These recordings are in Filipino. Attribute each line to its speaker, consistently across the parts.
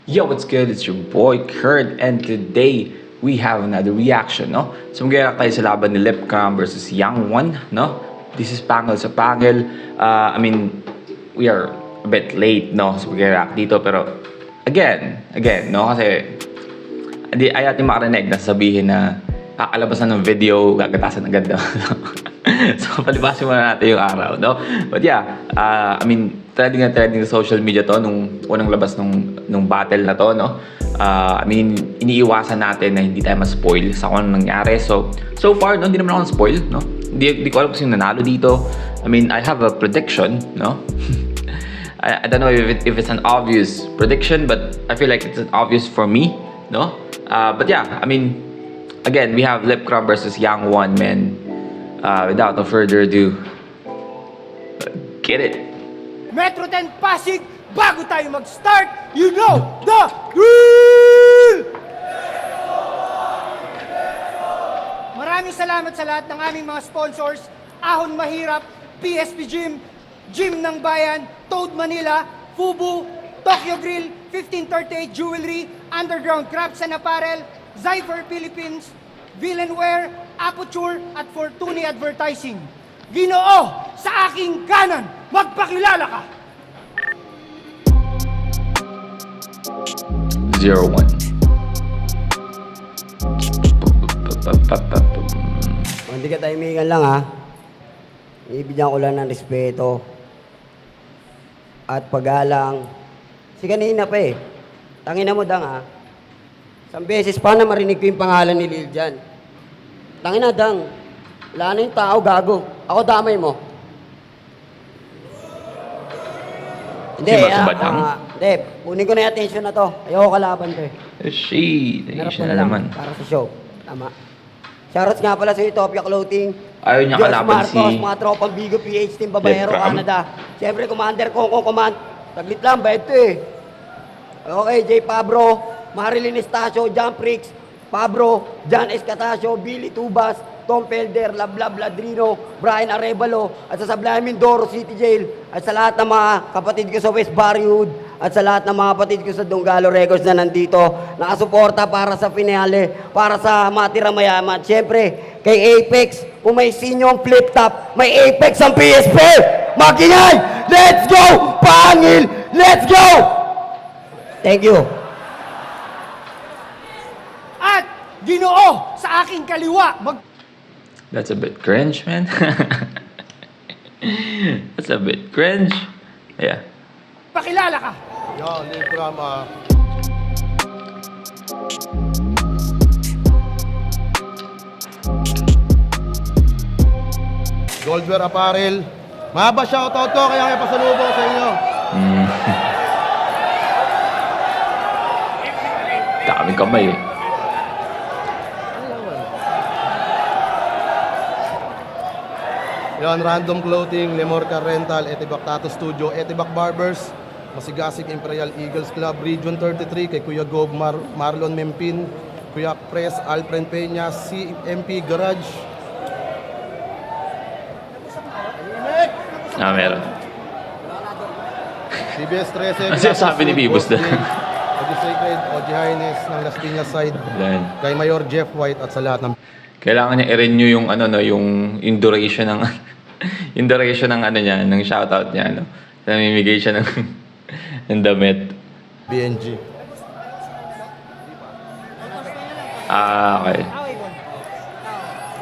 Speaker 1: Yo, what's good? It's your boy Kurt, and today we have another reaction, no? So mag-react tayo sa laban ni Lipcam versus Yang Won, no? This is Pangil sa Pangil. We are a bit late, no? So mag-react dito, pero again, no? Kasi hindi ay ating makarinig na sabihin na kakalabasan ng video, gagatasan agad, no? So palibasin muna natin yung araw, no? But yeah, trending na trending sa social media to nung unang labas nung battle na to, no? Iniiwasan natin na hindi tayo ma-spoil sa kung anong nangyari. So far, no, hindi naman ako na-spoil, no? Hindi ko alam kung sino nanalo dito. I have a prediction, no? I don't know if it's an obvious prediction, but I feel like it's obvious for me, no? But yeah, again, we have Lipcam versus Yang Won, man. Without no further ado, get it!
Speaker 2: Metro 10 Pasig, bago tayo mag-start, you know the drill! Maraming salamat sa lahat ng aming mga sponsors, Ahon Mahirap, PSP Gym, Gym ng Bayan, Toad Manila, Fubu, Tokyo Grill, 1538 Jewelry, Underground Crafts and Apparel, Zypher Philippines, Villanware, Aperture at Fortuny Advertising. Ginoo, sa aking kanan, magpakilala ka!
Speaker 1: 0-1.
Speaker 3: Kung hindi ka taimingan lang ha, ibigyan ko lang ng respeto at paggalang. Si kanina pa eh, tangina mo dang ha. Isang beses pa na marinig ko yung pangalan ni Lil dyan. Tangina dang, wala na yung tao gago. Ako damay mo. Hindi,
Speaker 1: Sino ba si Badang?
Speaker 3: Hindi, kunin ko na yung attention na to. Ayoko kalaban to eh.
Speaker 1: Shit,
Speaker 3: Harap
Speaker 1: siya
Speaker 3: mo
Speaker 1: na
Speaker 3: lang
Speaker 1: naman.
Speaker 3: para sa show. Tama. Shoutouts nga pala sa Utopia Clothing.
Speaker 1: Ayaw niya
Speaker 3: George
Speaker 1: kalaban
Speaker 3: Marcos,
Speaker 1: si
Speaker 3: mga tropang Bigo PH Team Babayero,
Speaker 1: Lipcam.
Speaker 3: Canada. Siyempre, Commander Kongkong Command. Taglit lang, bayad to eh. Okay, J. Pabro, Marilyn Estacio, John Prix, Pabro, John Escatacio, Billy Tubas, Tom Felder, Lablab Ladrino, Brian Arevalo, at sa Sablay Mindoro City Jail, at sa lahat ng mga kapatid ko sa West Barrywood, at sa lahat ng mga kapatid ko sa Donggalo Records na nandito, nakasuporta para sa finale, para sa matira mayaman. Siyempre, kay Apex, kung may sinyong flip top, may Apex ang PSP! Magingay! Let's go! Pangil! Let's go! Thank you.
Speaker 2: At Ginoo, sa aking kaliwa,
Speaker 1: That's a bit cringe, man. That's a bit cringe. Yeah.
Speaker 2: magpakilala ka!
Speaker 4: Yan, Lipcam, Goldwear Apparel. Mahaba shoutout ko, kaya may pasalubong sa inyo.
Speaker 1: Daming kamay eh.
Speaker 4: Yan, Random Clothing, Lemorca Rental, Etibac Tattoo Studio, Etibac Barbers, Masigasig Imperial Eagles Club, Region 33, kay Kuya Gob Marlon Mempin, Kuya Press, Alfred Peña, CMP Garage.
Speaker 1: Meron.
Speaker 4: CBS 13.
Speaker 1: Ano sinasabi ni Bibos doon?
Speaker 4: Oji Sacred, Oji Highness ng Las Piñas side,
Speaker 1: Yan.
Speaker 4: kay Mayor Jeff White at sa lahat ng
Speaker 1: Kailangan niya i-renew yung yung duration ng yung duration ng niya, ng shoutout niya, no. Namimigay siya ng ng damit.
Speaker 4: BNG.
Speaker 1: Okay.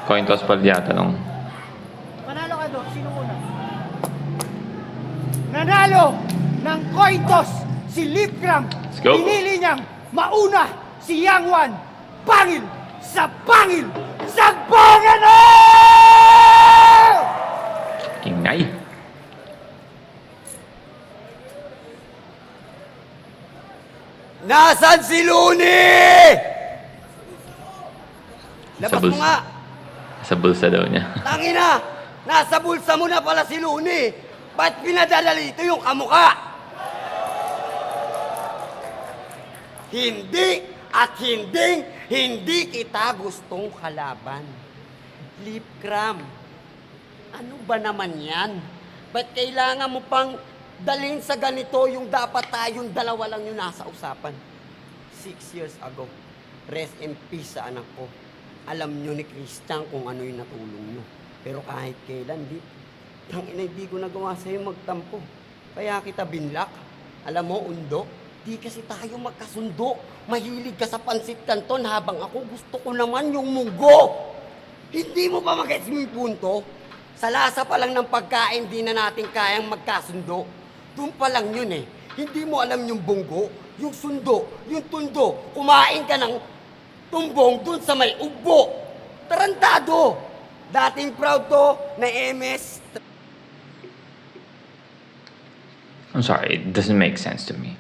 Speaker 1: Coin toss pa yata nung.
Speaker 2: Manalo ka doon, sino una? Nanalo ng coin toss si Lipcam.
Speaker 1: Let's go.
Speaker 2: Pinili niyang mauna si Yang Won. Pangil sa pangil! Sa pangil!
Speaker 1: Ingay.
Speaker 3: Nasaan si Luni? Labas mo nga.
Speaker 1: Sa bulsa daw niya.
Speaker 3: Tangina! Nasa bulsa mo na pala si Luni. Ba't pinadala dito yung kamuka? Hindi at hindi kita gustong kalaban. Lipcam, ano ba naman yan? Ba't kailangan mo pang dalhin sa ganito yung dapat tayong dalawa lang yung nasa usapan? 6 years ago. Rest in peace sa anak ko. Alam nyo ni Christian kung ano yung natulong nyo. Pero kahit kailan, hindi ko nagawa sa'yo magtampo. Kaya kita binlak. Alam mo, Undo, di kasi tayo magkasundo. Mahilig ka sa pansit canton habang ako gusto ko naman yung munggo. Hindi mo ba mag-gets yung punto? Sa lasa pa lang ng pagkain, di na natin kayang magkasundo. Doon pa lang yun eh. Hindi mo alam yung bunggo, yung sundo, yung tundo. Kumain ka ng tumbong dun sa may ugbo. Tarantado! Dating proud to na MS.
Speaker 1: I'm sorry, it doesn't make sense to me.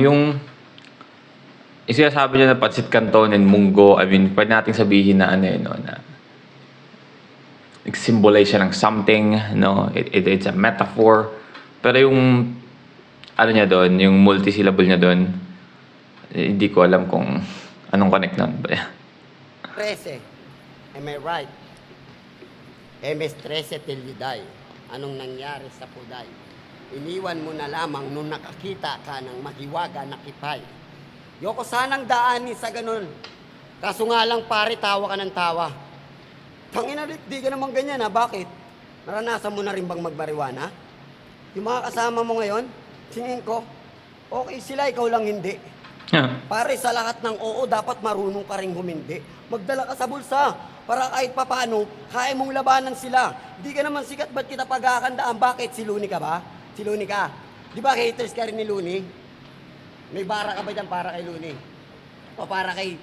Speaker 1: Yung sinasabi niya na pansit canton and munggo, I mean, pwede nating sabihin na na nag-symbolize siya ng something, no? It's a metaphor. Pero yung ano niya doon, yung multisyllable niya doon, hindi ko alam kung anong connect nun.
Speaker 3: 13. Am I right? MS 13 till you die. Anong nangyari sa Puday? Iniwan mo na lamang nung nakakita ka ng mahiwaga na kipay. Yoko sanang daanin sa ganun. Kaso nga lang pare, tawa ka ng tawa. Tangina, di ka naman ganyan ha, bakit? Naranasan mo na rin bang magbariwana? Yung mga kasama mo ngayon, tingin ko, okay sila, ikaw lang hindi. Pare, sa lahat ng oo, dapat marunong ka rin humindi. Magdala ka sa bulsa, para kahit papano, kaya mong labanan sila. Di ka naman sikat, ba't kita pagkakandaan? Bakit? Si Looney ka ba? Si Looney ka. Di ba haters ka rin ni Looney? May bara ka ba dyan para kay Looney? O para kay...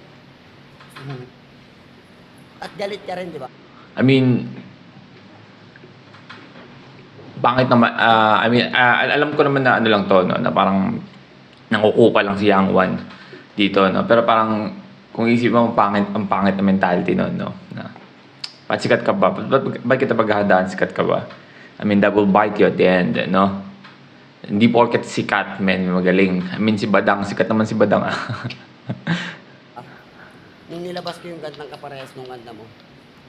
Speaker 3: At galit ka rin, di ba?
Speaker 1: I mean, bakit naman, alam ko naman na ano lang to, no, na parang nangukupa lang si Yang One dito, no, pero parang kung isip mo, ang pangit na mentality no, na, ba't sikat ka ba? Ba't kita paghahandaan, sikat ka ba? I mean, that will bite you at the end, no? Hindi porket sikat, men, magaling. I mean, si Badang, sikat naman si Badang,
Speaker 3: Nung nilabas ko yung gandang kaparehas nung ganda mo,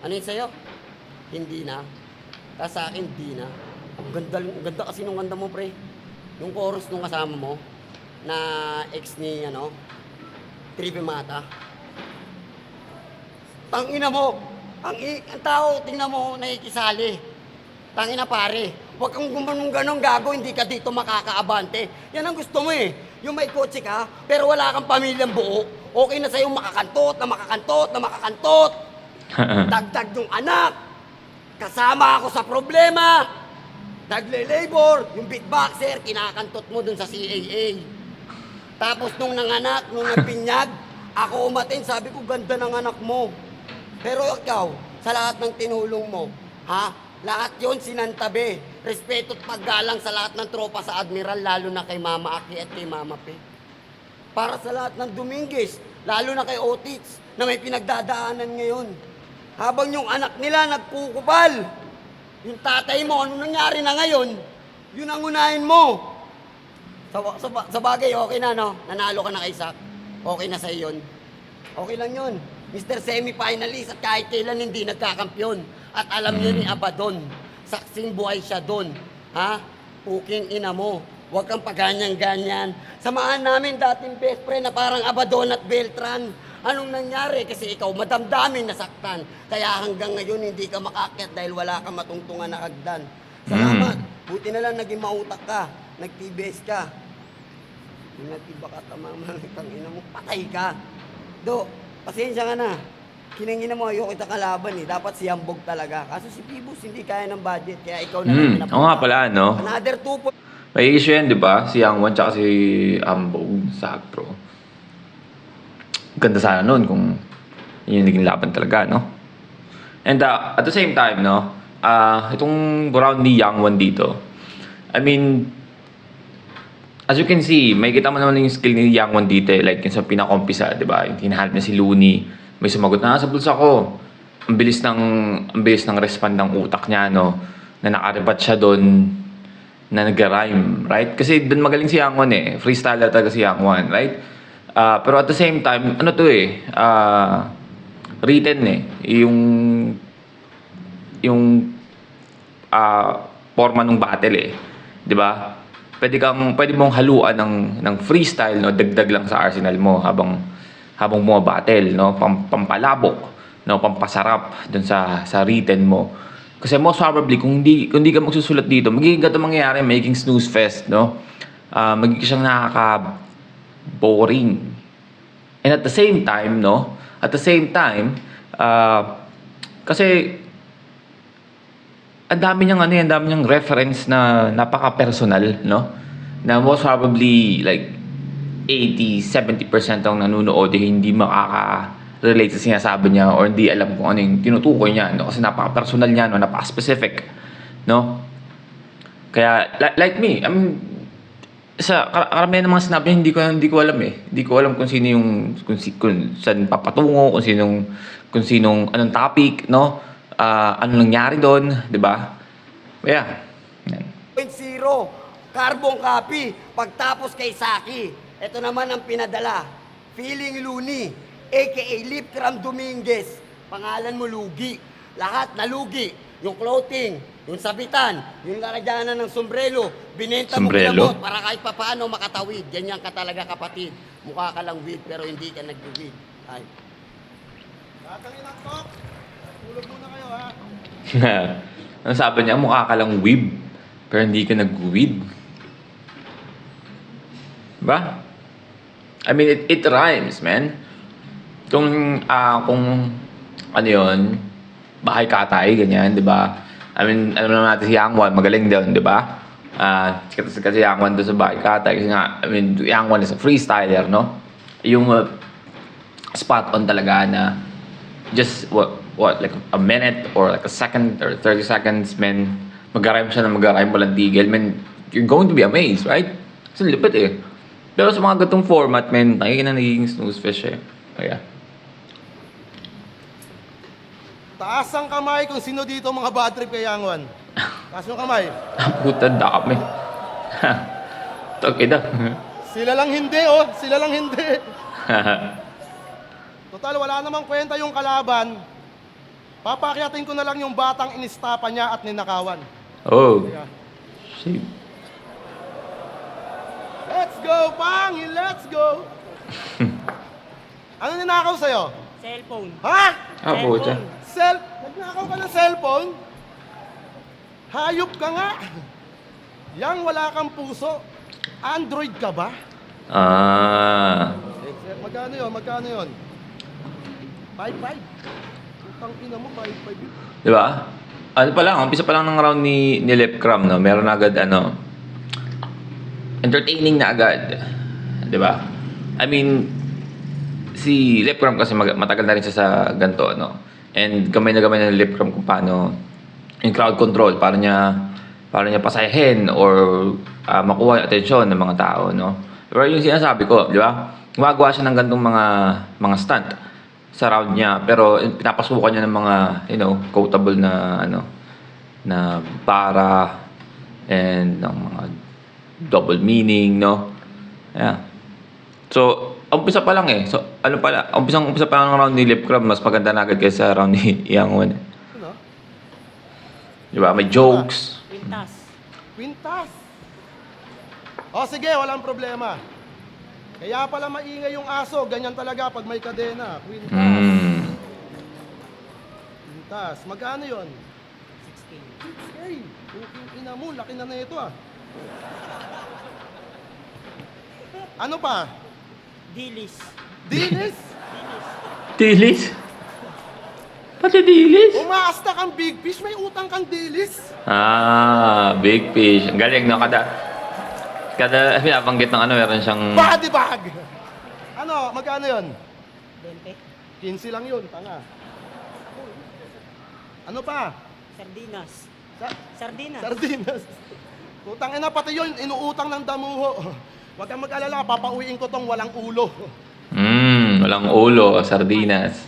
Speaker 3: ano yun sa'yo? Hindi na. Tapos sa akin, di na. Ang ganda kasi nung ganda mo, pre. Yung chorus nung kasama mo, na ex ni, Tripe Mata. Tangina mo, ang tao, tingnan mo, nakikisali. Tangina pare, huwag kang gumanong-ganong gago, hindi ka dito makakaabante. Yan ang gusto mo eh. Yung may kotse ka, pero wala kang pamilyang buo. Okay na sa'yo makakantot, na makakantot, na makakantot. Dagdag yung anak. Kasama ako sa problema. Nagle-labor, yung beatboxer, kinakantot mo dun sa CAA. Tapos nung nanganak, nung nagpinyag, ako umatin, sabi ko, ganda ng anak mo. Pero ikaw, sa lahat ng tinulong mo, lahat yon sinantabi. Respeto at paggalang sa lahat ng tropa sa Admiral, lalo na kay Mama Aki at kay Mama Pe. Para sa lahat ng Dominguez, lalo na kay Otits, na may pinagdadaanan ngayon. Habang yung anak nila nagkukubal, yung tatay mo, ano nangyari na ngayon, yun ang unahin mo. Sa bagay, okay na, no? Nanalo ka na kay Sak. Okay na sa'yo yun. Okay lang yun. Mr. Semi-finalist at kahit kailan hindi nagkakampyon. At alam niyo ni Abadon, saksing buhay siya doon. Puking ina mo. Huwag kang paganyan-ganyan. Samahan namin dating best friend na parang Abadon at Beltran. Anong nangyari? Kasi ikaw madamdamin nasaktan. Kaya hanggang ngayon hindi ka makakyat dahil wala kang matungtungan na hagdan. Salamat. Buti na lang naging mautak ka. Nag-TBS ka. Yung nagtiba ka tamama, ina mo, patay ka. Do, pasensya ka na. Kinangina mo, ayoko kita kalaban eh. Dapat si Hambog talaga. Kaso si Pibus hindi kaya ng budget. Kaya ikaw na lang pinapunta.
Speaker 1: Oo nga pala, no?
Speaker 3: Another 2 points.
Speaker 1: May issue yan, di ba? Si Yang One tsaka si Hambog sa Pro. Ganda sana nun kung yun yung naging laban talaga, no? And at the same time, no? Itong round ni Yang One dito, I mean, as you can see, may kita mo naman yung skill ni Yang One dito, like yung sa pinakompisa, di ba? Yung hinahanap niya si Looney, may sumagot na sa bulsa ko. Ang bilis ng respond ng utak niya, no? Na nakaribat siya doon na nag-rhyme, right? Kasi doon magaling si Yang One eh. Freestyler talaga si Yang One, right? Pero at the same time, ano to eh, written eh. Yung forma ng battle eh. Di ba? pwede mong haluan ng freestyle, no, dagdag lang sa arsenal mo habang bumabattle, no, pampalabok, no, pampasarap dun sa written mo. Kasi most probably kung di ka magsusulat dito, magiging ganito mangyayari, magiging snooze fest, no. Magiging siyang nakaka-boring. And at the same time, no, kasi ang dami niyang reference na napaka-personal, no? Na most probably like 80-70% ng nanonood hindi makaka-relate sa sinasabi niya or hindi alam kung ano yung tinutukoy niya, no? Kasi napaka-personal niya, no? Napaka-specific, no? Kaya like me, I mean, sa karamihan ng mga sinabi niya, hindi ko alam eh. Hindi ko alam kung sino yung kung saan papatungo, kung sinong anong topic, no? Ano nangyari doon, 'di ba? Yeah. Yan.
Speaker 3: 0.0, carbon copy, pagtapos kay Saki. Ito naman ang pinadala. Feeling Looney, aka Lipcram Dominguez. Pangalan mo Lugi. Lahat nalugi. Yung clothing, yung sabitan, yung lalagyanan ng sombrero, binenta mo
Speaker 1: Sombrero?
Speaker 3: kilabot para kahit papaano makatawid. Ganyan ka talaga kapatid. Mukha ka lang weed pero hindi ka nag-weed. Ay.
Speaker 4: Tatangin ang talk. Tulog muna kayo ha.
Speaker 1: Ano sabi niya, mukha ka lang weeb, pero hindi ka nag-weed. Diba? I mean, it rhymes, man. Kung ano yun, bahay katay, ganyan, di ba? I mean, alam naman natin si Yang One, magaling doon, di ba? Kasi Yang One doon sa bahay katay, kasi nga, I mean, Yang One is a freestyler, no? Yung spot on talaga na just what like a minute or like a second or 30 seconds, man, mag-rhyme siya na mag-rhyme walang tigil, man, you're going to be amazed, right? Kasi lipit eh. Pero sa mga gatong format, man, nagiging snooze fish eh. Kaya.
Speaker 4: Taas ang kamay kung sino dito mga bad trip kay Yang One. Taas yung kamay.
Speaker 1: Puta, dami. Okay na.
Speaker 4: Sila lang hindi oh. Sila lang hindi. Total, wala namang kwenta yung kalaban. Papakyatin ko na lang yung batang inistapa niya at ninakawan.
Speaker 1: Oh.
Speaker 4: Yeah.
Speaker 1: Shit.
Speaker 4: Let's go, Pangi! Let's go! Ano ninakaw sa'yo?
Speaker 5: Cellphone.
Speaker 4: Ha?
Speaker 1: Puta.
Speaker 4: Nagnakaw ka ng cellphone? Hayop ka nga! Yang wala kang puso. Android ka ba? Magkano yun? Magkano yun? 5-5. Utang ina mo, 5-5.
Speaker 1: Di ba? Ano pa lang, umpisa pa lang ng round ni Lipcram, no? Meron agad, entertaining na agad. Di ba? I mean, si Lipcram kasi matagal na rin siya sa ganito, no? And gamay na ni Lipcram kung paano yung crowd control, para niya pasayahin or makuha yung atensyon ng mga tao, no? Pero yung sinasabi ko, di ba? Gumagawa siya ng ganitong mga stunt sa round niya, pero pinapasukan niya ng mga, quotable na, na para and ng mga double meaning, no? Yeah. So, umpisa pa lang eh. So, umpisa pa lang ng round ni Lipcram, mas maganda na agad kaysa round ni Yang One.
Speaker 4: Ano?
Speaker 1: Di ba? May jokes.
Speaker 5: Pintas.
Speaker 4: Quintas. O sige, walang problema. Kaya pala maingay yung aso, ganyan talaga pag may kadena. Quintas. Quintas. Magkano yun? 6K. Yung ina mo, laki na ito ah. Ano pa?
Speaker 5: Dilis.
Speaker 4: Dilis?
Speaker 1: Dilis? Pati dilis?
Speaker 4: Umaasta kang big fish, may utang kang dilis.
Speaker 1: Big fish. Ang galing, no? Kada pinabanggit ng meron siyang...
Speaker 4: Body bag! Ano, magkano yun?
Speaker 5: 20.
Speaker 4: 15 lang yun, tanga. Ano pa?
Speaker 5: Sardinas. Sardinas.
Speaker 4: Sardinas. Utang ina, pati yun, inuutang ng damuho. Huwag kang mag-alala, papauwiin ko tong walang ulo.
Speaker 1: Walang ulo, sardinas.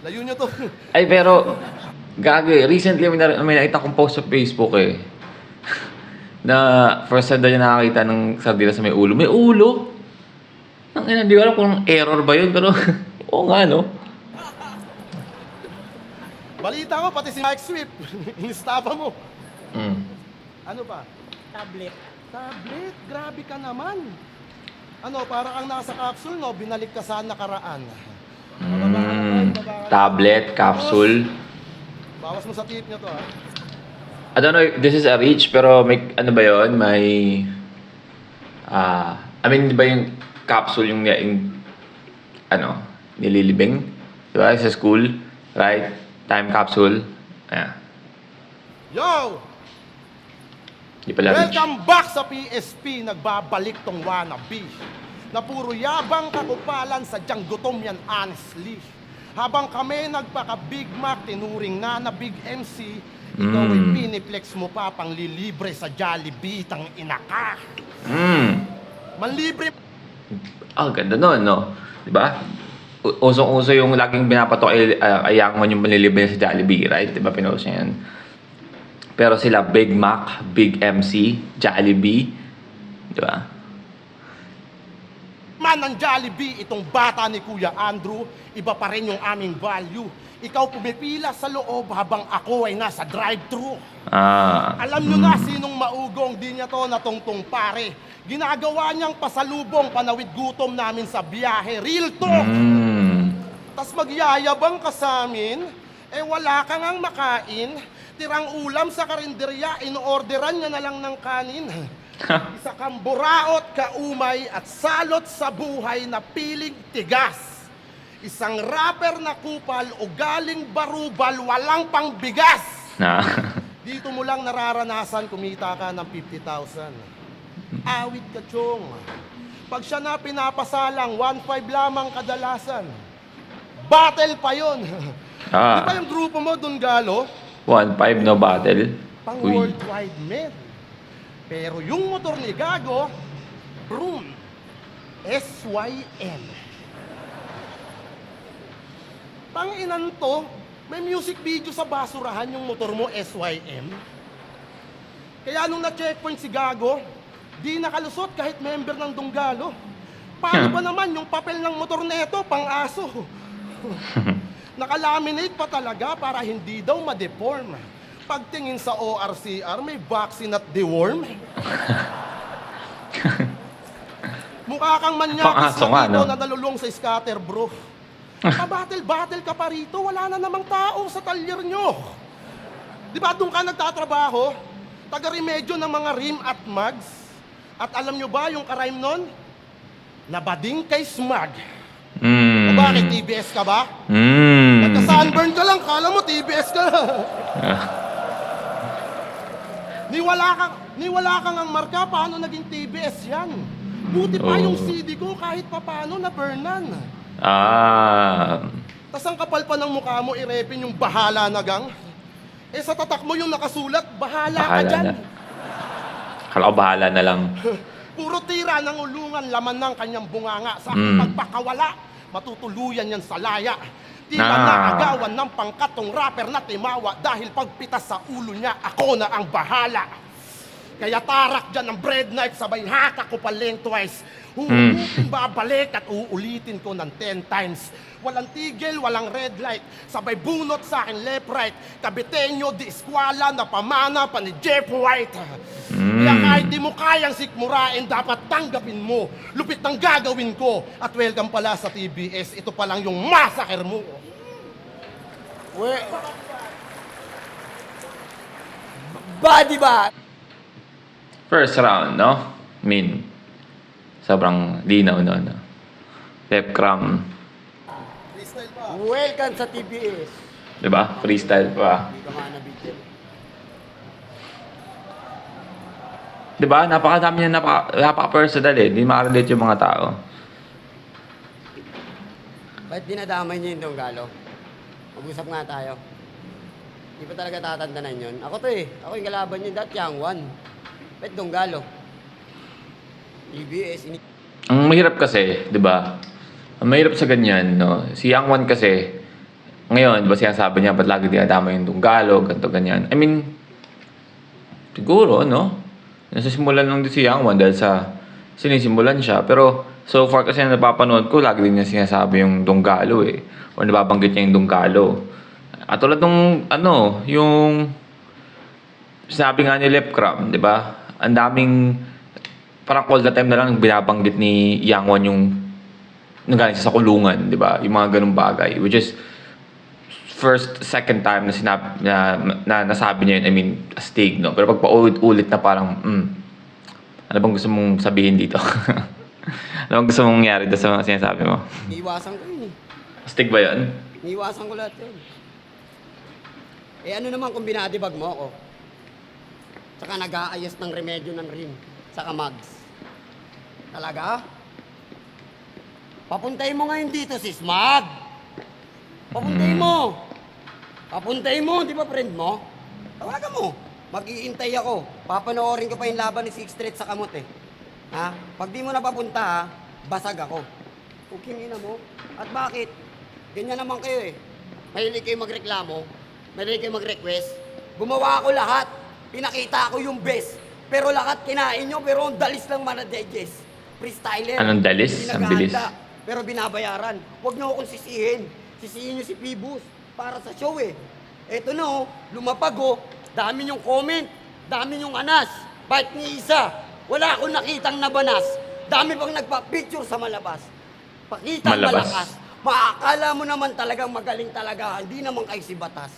Speaker 4: Layo nyo to.
Speaker 1: Ay, pero, gagi, recently may nakita kong post sa Facebook eh. Na first time daw niya nakakita ng sardinas na may ulo. May ulo? Hindi ko alam kung error ba yun, pero oo nga, no?
Speaker 4: Balita ko, pati si Mike Swift. Inistapa mo.
Speaker 1: Mm.
Speaker 4: Ano pa?
Speaker 5: Tablet.
Speaker 4: Tablet, grabe ka naman. Ano, para kang nasa capsule, no? Binalik ka sa nakaraan.
Speaker 1: Tablet, capsule.
Speaker 4: Bawas mo sa tip niya to, ha?
Speaker 1: I don't know if this is a reach, pero may, ano ba yun? May, I mean, di ba yung capsule yung ano, nililibing? Di ba? Sa school, right? Time capsule. Ayan.
Speaker 4: Yo!
Speaker 1: Di pala reach.
Speaker 4: Welcome back sa PSP. Nagbabalik tong wannabe. Na puro yabang kakupalan, sadyang gutom yan honestly. Habang kami nagpaka-Big Mac, tinuring na Big MC, ikaw ay piniplex mo pa pang lilibre sa Jollibee, tang ina ka. Manlibre.
Speaker 1: Ganda nun, no? Di ba? Usong-uso yung laging binapatok ay Yang One yung malilibre sa Jollibee, right? Di ba pinost niya yan? Pero sila Big Mac, Big MC, Jollibee, di ba?
Speaker 4: Man ng Jollibee, itong bata ni Kuya Andrew, iba pa rin yung aming value. Ikaw pumipila sa loob habang ako ay nasa drive-thru. Alam nyo na sinong maugong, di niya to natungtong pare. Ginagawa niyang pasalubong panawid gutom namin sa biyahe. Real talk! Tas magyayabang ka sa amin, wala ka ngang makain. Tirang ulam sa karinderya, ino-orderan niya na lang ng kanin. Isa kang buraot, kaumay at salot sa buhay na piling tigas. Isang rapper na kupal o galing barubal, walang pangbigas. Dito mo lang nararanasan kumita ka ng 50,000. Awit ka, chong. Pag siya na pinapasalang, 1.5 lamang kadalasan. Battle pa yun. Di ba yung grupo mo, Dungalo?
Speaker 1: 1.5 no battle.
Speaker 4: Pang
Speaker 1: Uy.
Speaker 4: worldwide men. Pero yung motor ni Gago, Broom, SYM. Tanginan to, may music video sa basurahan yung motor mo, SYM. Kaya nung na-checkpoint si Gago, di nakalusot kahit member ng Dunggalo. Paano ba naman yung papel ng motor neto, pang-aso? Nakalaminate pa talaga para hindi daw ma-deform. Pagtingin sa ORCR, may vaccine at deworm. Mukha kang manyakis
Speaker 1: Pang-aso nga,
Speaker 4: dito
Speaker 1: no?
Speaker 4: na nalulong sa scatter, bro. Pabattle-battle ka pa rito, wala na namang tao sa talyer nyo. Di ba doon ka nagtatrabaho? Taga-remedyo ng mga rim at mugs. At alam nyo ba yung karime nun? Labading kay smug. O bakit, TBS ka ba? Nagka-sunburn ka lang, kala mo TBS ka. Niwala kang ang marka, paano naging TBS yan? Buti pa yung CD ko kahit papaano na burnan. Tas ang kapal pa ng mukha mo, irepin yung bahala na gang. Sa tatak mo yung nakasulat, bahala ka dyan.
Speaker 1: Na. Kala ko bahala na lang.
Speaker 4: Puro tira ng ulungan, laman ng kanyang bunganga. Sa aking pagpakawala, matutuluyan yan sa laya. Tila naagawan ng pangkatong rapper na timawa dahil pagpitas sa ulo niya, ako na ang bahala. Kaya tarak dyan ang bread knife, sabay haka ko pa lengthwise. Huhugupin babalik at uulitin ko ng 10 times. Walang tigil, walang red light. Sabay bunot sa akin left right. Kabitenyo, di eskwala, na pamana pa ni Jeff White. Kaya kahit di mo kayang sikmurain, dapat tanggapin mo. Lupit ng gagawin ko. At welcome pala sa TBS. Ito pa lang yung massacre mo.
Speaker 3: Body ba?
Speaker 1: First round, no? I mean, sobrang linaw no? Left cram.
Speaker 4: Freestyle pa.
Speaker 3: Welcome sa TBS.
Speaker 1: Diba? Freestyle pa.
Speaker 3: Hindi ka nga nabigyan.
Speaker 1: Diba? Napakadami niya, napaka-personal eh. Hindi makarelate yung mga tao.
Speaker 3: Ba't dinadamay niyo yung Dunggalo? Mag-usap nga tayo. Hindi pa talaga tatantanan yun. Ako to eh. Ako yung kalaban niyo, that Yang One. Ba't Dunggalo? TBS,
Speaker 1: Ang mahirap kasi, di ba? Ang mahirap sa ganyan, no? Si Yang One kasi, ngayon, di ba sinasabi niya, ba't lagi dinadama yung Dunggalo, ganito, ganyan. I mean, siguro, no? Nasasimulan lang din si Yang One dahil sa sinisimulan siya. Pero, so far kasi napapanood ko, lagi din niya sinasabi yung Dunggalo eh. O nababanggit niya yung Dunggalo. At tulad nung, yung sinabi nga ni Lepcram, di ba? Ang daming parang all the time na lang binabanggit ni Yang Wan yung nanggaling siya sa kulungan, di ba? Yung mga ganung bagay. Which is, first, second time na nasabi niya yun, I mean, astig, no? Pero pag paulit-ulit na parang, ano bang gusto mong sabihin dito? Ano bang gusto mong mangyari doon sa mga sinasabi mo?
Speaker 3: Iiwasan ko yun eh.
Speaker 1: Astig ba yun?
Speaker 3: Iiwasan ko lahat yun. Eh ano naman kung binadibag mo ako? Tsaka nag-aayos ng remedyo ng rim. Saka mags. Talaga? Papuntay mo ngayon dito, sis Mag. Papuntay mo. Papuntay mo, di ba friend mo? Tawagan mo. Mag-iintay ako. Papanoorin ko pa yung laban ni Six Street sa kamot eh. Ha? Pag di mo na papunta ha, basag ako. Puking ina mo. At bakit? Ganyan naman kayo eh. Mahilig kayo magreklamo. Mahilig kayo mag-request. Gumawa ako lahat. Pinakita ko yung best. Pero lahat kinain nyo, pero ang dalis lang mana-digest. Freestyler.
Speaker 1: Anong dalis?
Speaker 3: Hindi
Speaker 1: Ang bilis.
Speaker 3: naghahanda, pero binabayaran. Huwag nyo akong sisihin. Sisihin nyo si Pibus para sa show eh. Eto na oh, lumapag oh. Dami nyong comment. Dami nyong anas. Bakit ni isa? Wala akong nakitang nabanas. Dami pang nagpa-picture sa malabas. Pakitang
Speaker 1: Malabas.
Speaker 3: malakas. Maakala mo naman talagang magaling talaga. Hindi naman kayo si Batas.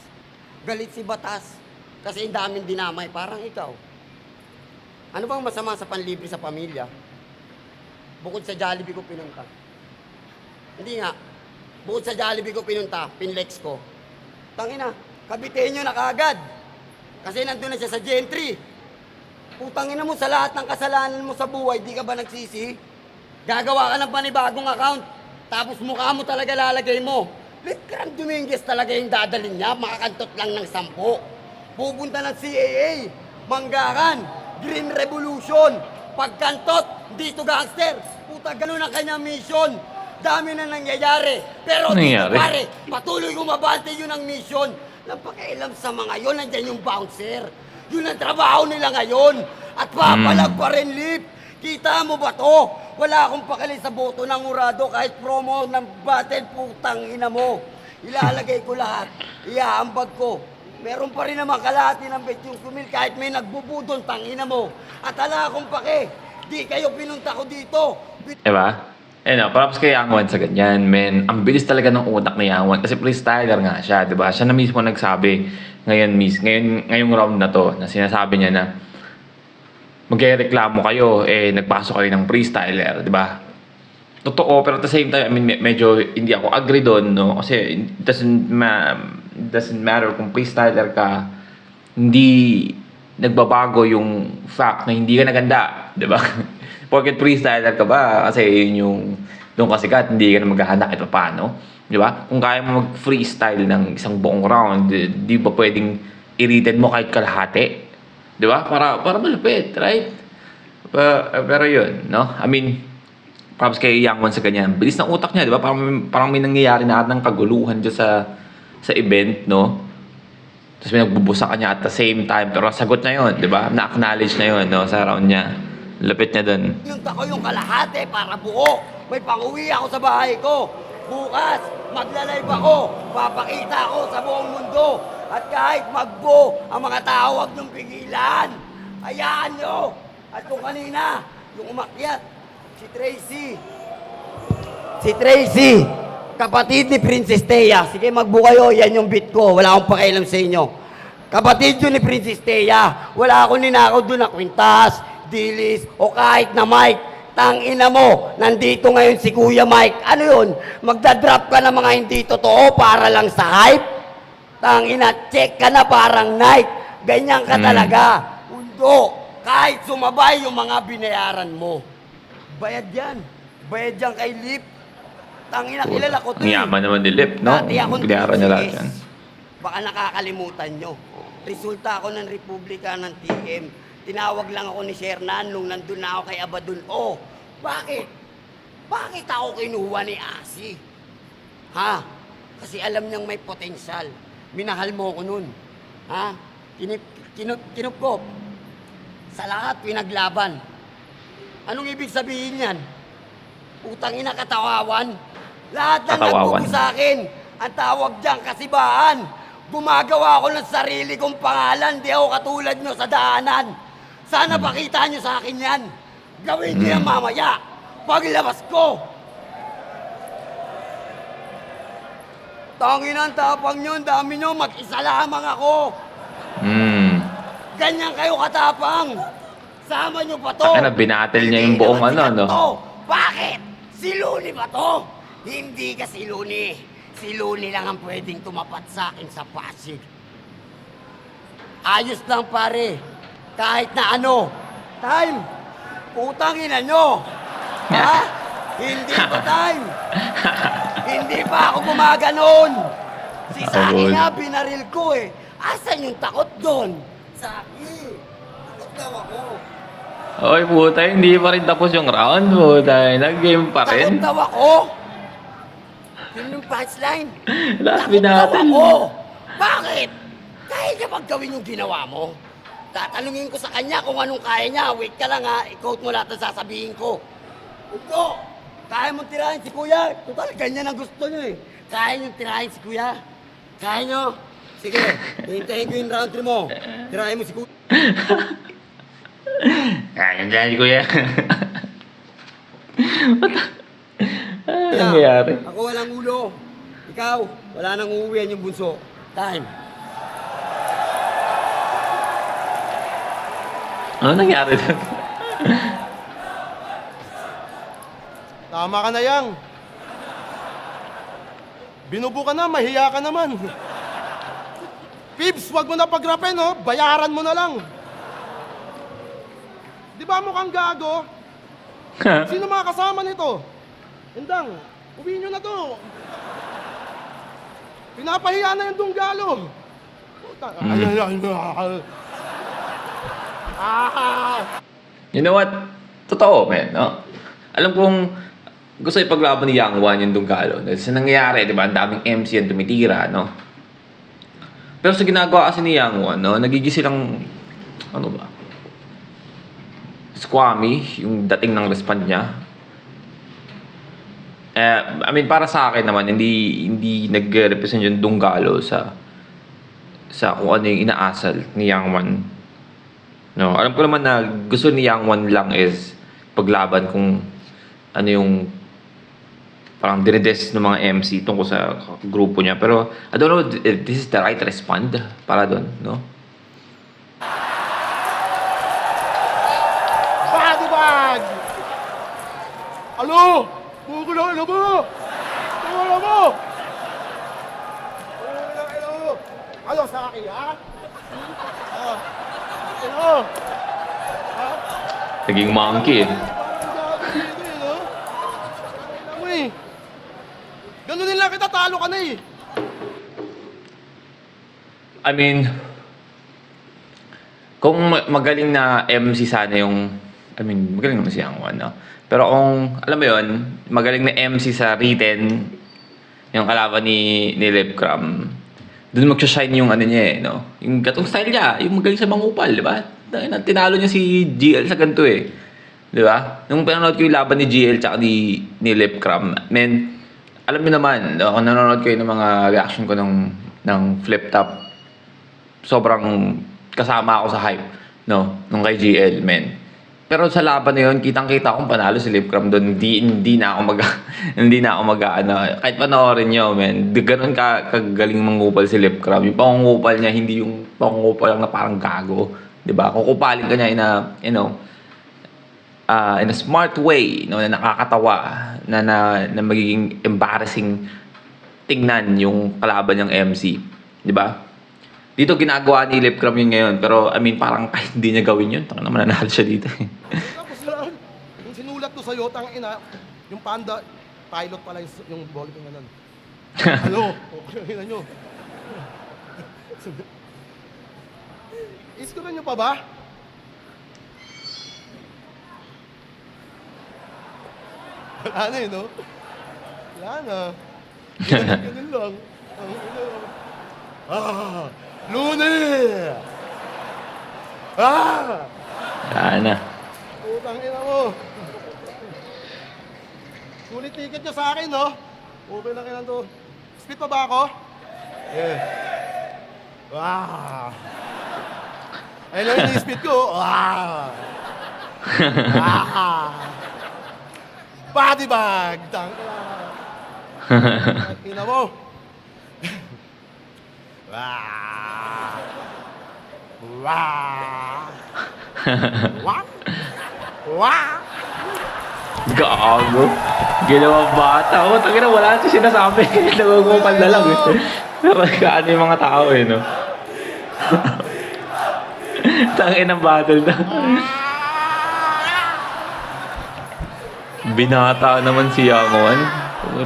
Speaker 3: Galit si Batas. Kasi ang daming dinamay. Parang ikaw. Ano bang masama sa panlibre sa pamilya? Bukod sa Jollibee ko pinunta. Hindi nga. Bukod sa Jollibee ko pinunta, pinlex ko. Tangina, kabitin nyo na kaagad. Kasi nandun na siya sa gentry. Putangina mo sa lahat ng kasalanan mo sa buhay, di ka ba nagsisi? Gagawa ka ng panibagong account. Tapos mukha mo talaga lalagay mo. Litran Dominguez talaga yung dadalhin niya, makakantot lang ng 10. Pupunta ng CAA, Manggaran, Green Revolution, pagkantot, dito gangster. Puta, ganun ang kanyang mission. Dami na nangyayari. Pero
Speaker 1: Ano
Speaker 3: dito
Speaker 1: nangyari?
Speaker 3: pare, patuloy kumabante yun ang mission. Napakialam sa mga yun, nandyan yung bouncer. Yun ang trabaho nila ngayon. At papalag pa rin lip. Kita mo ba to? Wala akong pakali sa boto ng urado kahit promo ng battle, putang ina mo. Ilalagay ko lahat. Iaambag ko. Meron pa rin naman kalahati ng bet yung kumil kahit may nagbubudol, tangina mo. At hala akong pake. Di kayo pinunta ko dito.
Speaker 1: Diba? Ayun, props kay Yang Wan sa ganyan, men. Ang bilis talaga ng utak ni Yang Wan kasi freestyler nga siya, diba? Siya na mismo nagsabi ngayong round na to, na sinasabi niya na magreklamo kayo, nagpasok kayo ng freestyler, diba? Totoo, pero at the same time, I mean, medyo hindi ako agree doon, no? Kasi it doesn't matter kung freestyler ka, hindi nagbabago yung fact na hindi ka naganda, di ba? Porket freestyler ka ba, kasi yun yung doon kasi ka, hindi ka na maghahanda kahit paano, di ba? Kung kaya mo mag-freestyle ng isang buong round, di ba pwedeng i-rated mo kahit kalahati? Di ba? Para malupit, right? Pero yun, no? I mean, props kay Yang Wan sa ganyan. Bilis ng utak niya, di ba? Parang may nangyayari na ng kaguluhan dyan sa event, no? Tapos may nagbubusa ka niya at the same time. Pero sagot na yun, di ba? Na-acknowledge na yun, no? Sa round niya. Lapit niya dun.
Speaker 3: Pinunta ko yung kalahati para buo. May pang-uwi ako sa bahay ko. Bukas, magla-live ako. Papakita ako sa buong mundo. At kahit magbo, ang mga tao huwag niyong pigilan. Hayaan niyo. At kung kanina, yung umakyat, si Tracy, kapatid ni Princess Thea. Sige, magbo kayo. Yan yung beat ko. Wala akong pakialam sa inyo. Kapatid yun ni Princess Thea. Wala akong ninakaw doon na kwintas, dilis, o kahit na mic. Tangina mo, nandito ngayon si Kuya Mike. Ano yun? Magdadrop ka ng mga hindi totoo para lang sa hype? Tangina, check ka na parang night. Ganyan ka talaga. Undo, kahit sumabay yung mga binayaran mo. Bayad yan. Bayad yan kay Lip. Tangina, kilala ko to
Speaker 1: Ang yaman naman ni Lip, no?
Speaker 3: Dati akong
Speaker 1: Binayaran niya lahat
Speaker 3: TCS.
Speaker 1: yan.
Speaker 3: Baka nakakalimutan nyo. Resulta ako ng Republika ng TM. Tinawag lang ako ni Shernan nung nandun na ako kay Abadun. Oh, bakit? Bakit ako kinuha ni Asi? Ha? Kasi alam niyang may potensyal. Minahal mo ko nun. Ha? Kinupkop. Sa lahat, pinaglaban. Anong ibig sabihin yan? Utang ina katawawan. Lahat ng
Speaker 1: Katawawan.
Speaker 3: nagbubo sa akin, ang tawag dyan kasibahan. Gumagawa ako ng sarili kong pangalan, di ako katulad nyo sa daanan. Sana pakita nyo sa akin yan. Gawin niyo yan mamaya. Paglabas ko. Tangin ang tapang nyo, dami nyo, mag-isa lamang ako. Ganyan kayo katapang. Sama nyo pa to.
Speaker 1: Taka na, binatel niya yung
Speaker 3: Hindi
Speaker 1: buong
Speaker 3: naman
Speaker 1: ano,
Speaker 3: sikat
Speaker 1: no?
Speaker 3: to. Bakit? Si Luni ba to? Hindi ka si Luni. Si Luni lang ang pwedeng tumapat sa akin sa Pasig. Ayos lang pare. Kahit na ano. Time. Putang ina nyo. Ha? Hindi pa time. Hindi pa ako gumaganon. Si Saki nga binaril ko eh. Asan yung takot doon? Saki. Takot daw ako.
Speaker 1: Oy, puta, hindi pa rin tapos yung round, puta. Nag-game pa
Speaker 3: Takot
Speaker 1: rin.
Speaker 3: daw ako. Yun yung punchline.
Speaker 1: Last
Speaker 3: Takot daw
Speaker 1: binatel.
Speaker 3: ako. Bakit? Kaya niya maggawin yung ginawa mo. Tatanungin ko sa kanya kung anong kaya niya. Wait ka lang ha. I-quote mo lahat ng sasabihin ko. Ugo! Kaya mong tirahin si Kuya. Total, ganyan ang gusto niyo eh. Kaya niyong tirahin si Kuya. Kaya niyo? Sige, hintayin ko yung round 3 mo. Tirahin mo si Kuya.
Speaker 1: Kaya dyan, kuya. Ano nangyayari?
Speaker 3: Ako walang ulo. Ikaw, wala nang uuwihan yung bunso. Time.
Speaker 1: Ano nangyari doon?
Speaker 4: Tama ka na yang. Binubo ka na, mahiya ka naman. Pibs, wag mo na pagrapin, no? Bayaran mo na lang. Di ba mukhang gago? Sino mga kasama nito? Endang, uwi nyo na to. Pinapahiya na yung Dunggalo. Puta,
Speaker 1: You know what? Totoo, man, no? Alam kong gusto ipaglaban ni Yang Wan yung Dunggalo. Dahil sa nangyayari, di ba, ang daming MC yan tumitira, no? Pero sa ginagawa kasi ni Yang Wan, no, nagiging silang, ano ba? Squammy, yung dating ng respond niya. I mean, para sa akin naman, hindi nag-represent yung Dunggalo sa kung ano yung inaasal ni Yang Wan. No, alam ko naman na gusto ni Yang Wan lang is paglaban kung ano yung parang dinides ng mga MC tungkol sa grupo niya. Pero I don't know if this is the right respond para doon, no?
Speaker 4: Body bag! Alo! Buko na ilo mo! Buko na mo! Buko na ilo mo! Alo sa akin, ha? Ilo!
Speaker 1: Naging monkey eh.
Speaker 4: Ganun nila kita, talo ka na eh.
Speaker 1: I mean, kung magaling na MC sana yung, I mean, magaling naman si Yang Wan, no? Pero kung, alam mo yun, magaling na MC sa written, yung kalaban ni Lipcram, doon mag-shine yung ano niya eh, no? Yung gatong style niya, yung magaling sa mangupal, di ba? Tinalo niya si GL sa ganito eh. Di ba? Nung pinanood ko yung laban ni GL tsaka ni Lipcram, man, alam niyo naman, kung nanonood kayo ng mga reaction ko ng flip top, sobrang kasama ako sa hype, no? Nung kay GL, men. Pero sa laban na yun, kitang-kita akong panalo si Lipcram doon. Hindi na ako ano, kahit panoorin nyo, men. Ganun kagaling mangupal si Lipcram. Yung pangungupal niya, hindi yung pangungupal lang na parang gago. Diba? Kukupalin ka niya in a smart way, no, na nakakatawa, na magiging embarrassing tingnan yung kalaban niyang MC. Diba? Dito ginagawa ni Lipcram yun ngayon. Pero, I mean, parang kahit hindi niya gawin yun, taka naman nanalo siya dito.
Speaker 4: Tapos lang, yung sinulat ko sa'yo, ina, yung panda, pilot pala yung ball ko ganun. Ano? Okay na nyo. Isko na nyo pa ba? Wala na eh, no? Wala na. Ganun lang. Lune!
Speaker 1: Sana.
Speaker 4: Putang ina mo. Sulit ticket nyo sa akin, no? Okay lang yan to. Split pa ba ako? Yeah. Wow! Ayun lang yung split ko. Wow! Body bag! Ina mo! Wah! Wah! Wah! Wah!
Speaker 1: Gago. Ginawang bata. O, tangina, wala ito sinasabi. Nagugupal na lang eh. Pero kaano yung mga tao eh, no? Tangin ang battle na. Binata naman si Yangon.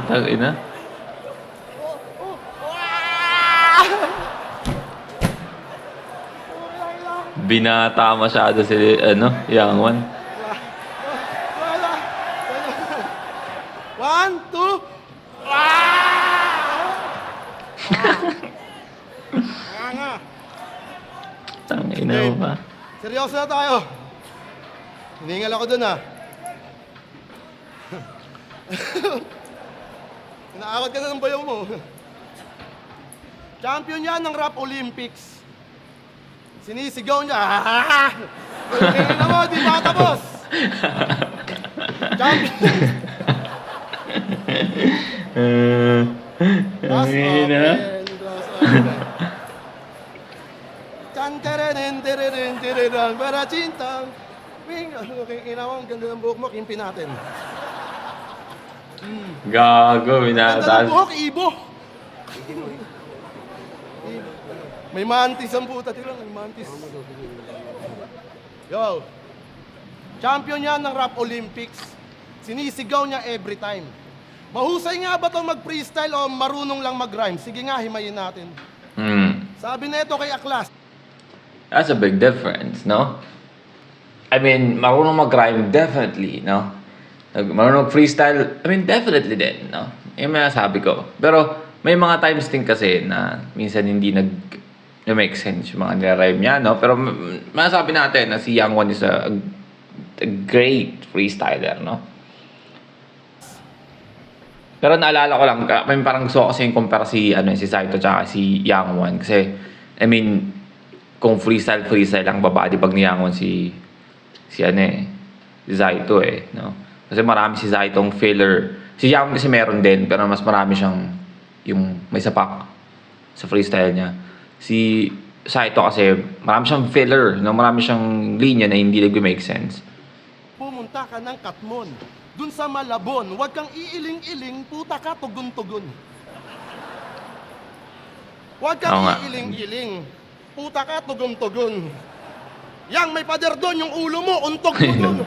Speaker 1: Tangina. Binata masyado si, Yangon.
Speaker 4: Wala! One, two! Nga!
Speaker 1: Tangina mo ba?
Speaker 4: Seryoso na tayo. Hiningal ako dun, Inaawat ka na ng bayaw mo. Champion yan ng Rap Olympics. Sinisigaw niya. Tingnan mo, di ba tapos? Champion. Glass
Speaker 1: Tangina.
Speaker 4: open, glass open. Chan-terenen-terenen-terenen, para cintang. Wing, ina mo, ang ganda ng buhok mo, kimpi natin.
Speaker 1: Gago,
Speaker 4: Ganda ng
Speaker 1: binata.
Speaker 4: buhok, ibo. May mantis ang puta, tira, may mantis. Yo, champion yan ng Rap Olympics. Sinisigaw niya every time. Mahusay nga ba ito mag-freestyle o marunong lang mag-rhyme? Sige nga, himayin natin. Sabi na ito kay Aklas.
Speaker 1: That's a big difference, no? I mean, marunong mag-rhyme, definitely, no? Marunong freestyle, I mean, definitely din, no? Yung mga sabi ko. Pero, may mga times din kasi na minsan hindi make sense yung mga nire-rhyme niya, no? Pero, masasabi natin na si Young One is a great freestyler, no? Pero naalala ko lang, I mean, parang gusto ko kasi yung compare si Saito tsaka si Young One. Kasi, I mean, kung freestyle lang babadi pag ni Young One si Saito no? Kasi marami si Saitong filler. Si Young kasi meron din, pero mas marami siyang yung may sapak sa freestyle niya. Si Saito kasi marami siyang filler, no? Marami siyang linya na hindi nag-make sense.
Speaker 4: Pumunta ka ng Katmon, dun sa Malabon, huwag kang iiling-iling, puta ka, tugon-tugon. Huwag kang
Speaker 1: Oo nga.
Speaker 4: iiling-iling, puta ka, tugon-tugon. Yang may pader doon, yung ulo mo, untog mo doon.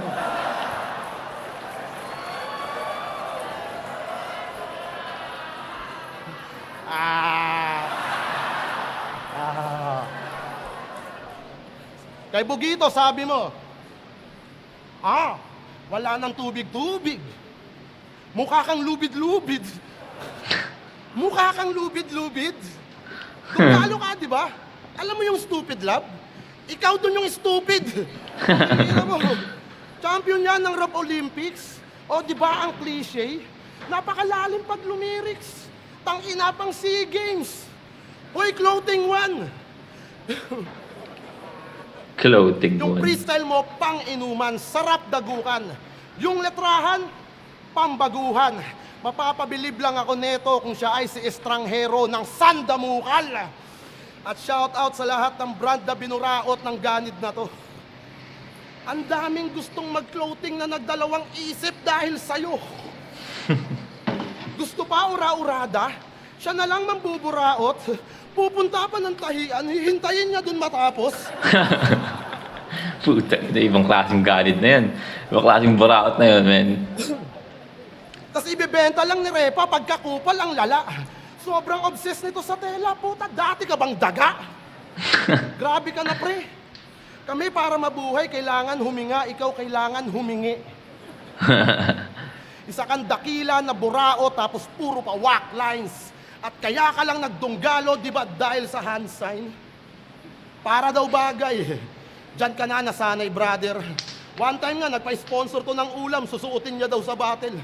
Speaker 4: Kay Bugito, sabi mo, wala nang tubig-tubig. Mukha kang lubid-lubid. Mukha kang lubid-lubid. Tungalo ka, di ba? Alam mo yung stupid love? Ikaw dun yung stupid. Tingnan mo, champion yan ng Rap Olympics. O di ba ang cliche? Napakalalim pag lumirics. Tangina pang SEA Games. Hoy, clothing one.
Speaker 1: Clothing
Speaker 4: Yung
Speaker 1: one.
Speaker 4: freestyle mo, pang-inuman, sarap dagukan. Yung letrahan, pambaguhan. Mapapabilib lang ako neto kung siya ay si estranghero ng Sandamukal. At shout out sa lahat ng brand na binuraot ng ganid na to. Ang daming gustong mag-clothing na nagdalawang isip dahil sa'yo. Gusto pa ura-urada? Siya na lang mambuburaot. Pupunta pa ng tahian, hihintayin niya dun matapos.
Speaker 1: Puta, ibang klaseng ganid na yan. Ibang klaseng buraot na yun, man.
Speaker 4: Tapos ibebenta lang ni Repa pagkakupal ang lala. Sobrang obsessed nito sa tela, puta. Dati ka bang daga? Grabe ka na, pre. Kami para mabuhay, kailangan huminga. Ikaw kailangan humingi. Isa kang dakila na burao tapos puro pa whack lines. At kaya ka lang nagdunggalo, di ba, dahil sa hand sign? Para daw bagay. Diyan ka na nasanay, brother. One time nga, nagpa-sponsor to ng ulam, susuotin niya daw sa battle.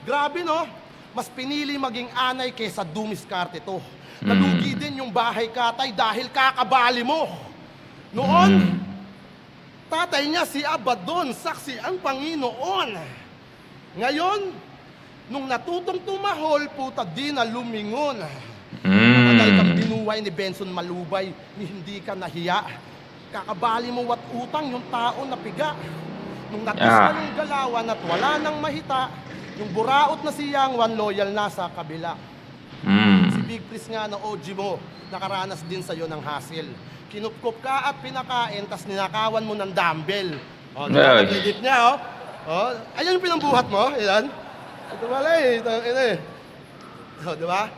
Speaker 4: Grabe, no? Mas pinili maging anay kesa dumiskarte to. Nalugi din yung bahay katay dahil kakabali mo. Noon, Tatay niya si Abaddon, saksi ang Panginoon. Ngayon, nung natutong tumahol, puta di na lumingon. Matagal kang binuhay ni Benson Malubay, ni hindi ka nahiya. Kakabali mo wat utang yung tao na piga. Nung natis na yung galawan at wala nang mahita, yung buraot na si Yang Wan loyal na sa kabila. Si Big Pris nga na OG mo, nakaranas din sa'yo ng hassle. Kinupkup ka at pinakain, tas ninakawan mo ng dumbbell. O, diba? Nagligit niya, oh. O, ayan yung pinambuhat mo, ilan? Ito pala eh, ito eh. O, diba?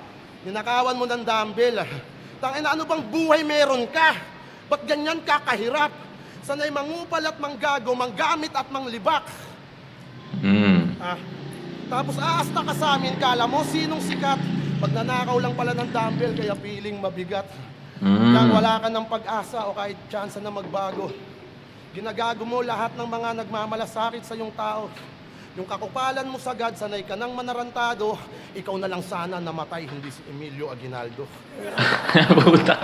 Speaker 4: Ninakawan mo ng dumbbell. Tangina, ano bang buhay meron ka? Ba't ganyan ka kahirap? Sanay mangupal at manggago, manggamit at manglibak. Tapos aasta ka sa amin, kala mo sinong sikat? Pag nanakaw lang pala ng dumbbell, kaya feeling mabigat. Lang wala ka ng pag-asa o kahit tsansa na magbago. Ginagago mo lahat ng mga nagmamalasakit sa iyong tao. Yung kakupalan mo sagad, sanay ka ng manarantado, ikaw na lang sana namatay, hindi si Emilio Aguinaldo.
Speaker 1: Puta.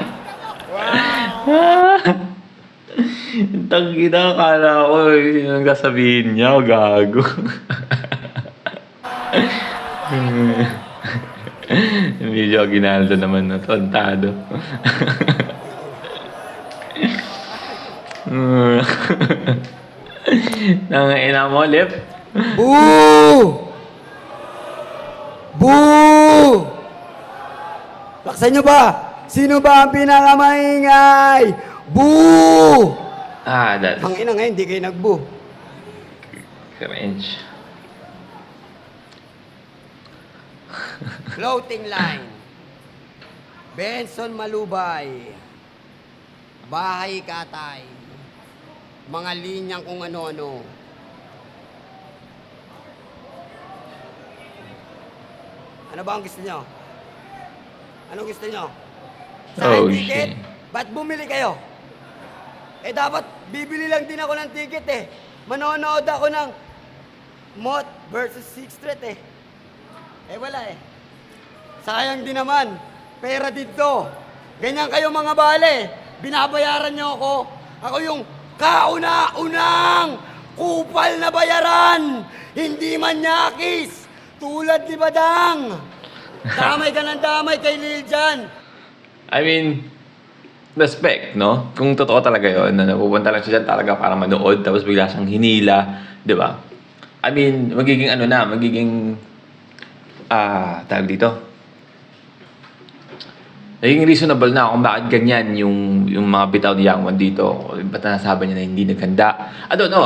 Speaker 1: Tangina, akala ko yung sasabihin niya, gago. Medyo Aguinaldo naman na tontado. Nangina mo, Lip?
Speaker 3: Boo! Boo! Laksan nyo ba? Sino ba ang pinakamaingay? Boo!
Speaker 1: That's
Speaker 3: Ang ina ngayon, hindi kayo nag-boo.
Speaker 1: cringe.
Speaker 3: Floating line. Benson Malubay. Bahay Katay. Mga linyang kung ano-ano. Ano ba ang gusto nyo? Anong gusto nyo? Sa akin
Speaker 1: Oh,
Speaker 3: ticket?
Speaker 1: shit.
Speaker 3: Ba't bumili kayo? Eh dapat bibili lang din ako ng ticket eh. Manonood ako ng Mott versus Sixth Street eh. Eh wala eh. Sayang din naman. Pera dito. Ganyan kayo mga bale. Binabayaran nyo ako. Ako yung kauna-unang kupal na bayaran. Hindi man nyakis. Tulad ni Badang. Damay ka ng damay kay Lil Jan.
Speaker 1: I mean, respect, no? Kung totoo talaga yun, na napupunta lang siya dyan talaga para manood, tapos bigla siyang hinila, di ba? I mean, magiging ano na, magiging, tawag dito, naging reasonable na kung bakit ganyan yung mga bitaw ni Yang Wan dito. Ba't nasabi niya na hindi naganda? I don't know,